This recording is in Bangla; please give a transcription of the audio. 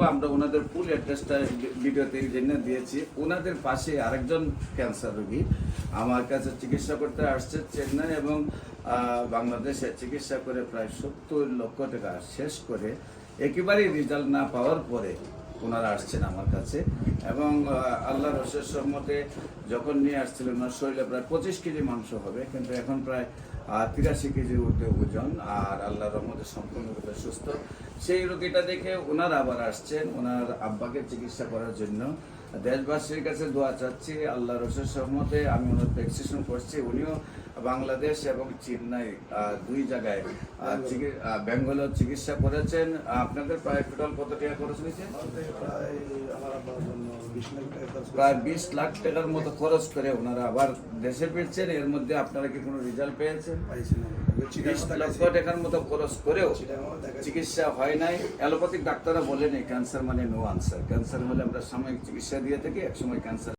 ইনশাল্লাহ আমরা ওনাদের ফুল অ্যাড্রেসটা ভিডিওতে জেনে দিয়েছি। ওনাদের পাশে আরেকজন ক্যান্সার রোগী আমার কাছে চিকিৎসা করতে আসছে চেন্নাই এবং বাংলাদেশে চিকিৎসা করে প্রায় 70 লক্ষ টাকা শেষ করে একেবারেই রেজাল্ট না পাওয়ার পরে ওনারা আসছেন আমার কাছে এবং আল্লাহর অশেষ রহমতে যখন নিয়ে আসছিলেন ওনার শরীরে প্রায় 25 কেজি মাংস হবে, কিন্তু এখন প্রায় 83 কেজির ঊর্ধ্বে ওজন, আর আল্লাহর রহমতে সম্পূর্ণরূপে সুস্থ। সেই রোগীটা দেখে ওনারা আবার আসছেন ওনার আব্বাকে চিকিৎসা করার জন্য। দেশবাসীর কাছে দোয়া চাচ্ছি, আল্লাহর অশেষ রহমতে আমি ওনার প্রেসক্রিপশন করছি। উনিও বাংলাদেশ এবং চেন্নাই দুই জায়গায় ব্যাঙ্গালোর চিকিৎসা করেছেন। আপনাদের প্রায় টোটাল কত টাকা খরচ হয়েছে? প্রায় 20 লাখ টাকার মতো খরচ করে ওনারা আবার দেশে ফিরছেন। এর মধ্যে আপনারা কি কোনো রেজাল্ট পেয়েছেন? 20 লক্ষ টাকার মতো খরচ করেও চিকিৎসা হয় নাই। অ্যালোপ্যাথিক ডাক্তাররা বলেন ক্যান্সার মানে নো আনসার, ক্যান্সার হলে আমরা সাময়িক চিকিৎসা দিয়ে থাকি, একসময় ক্যান্সার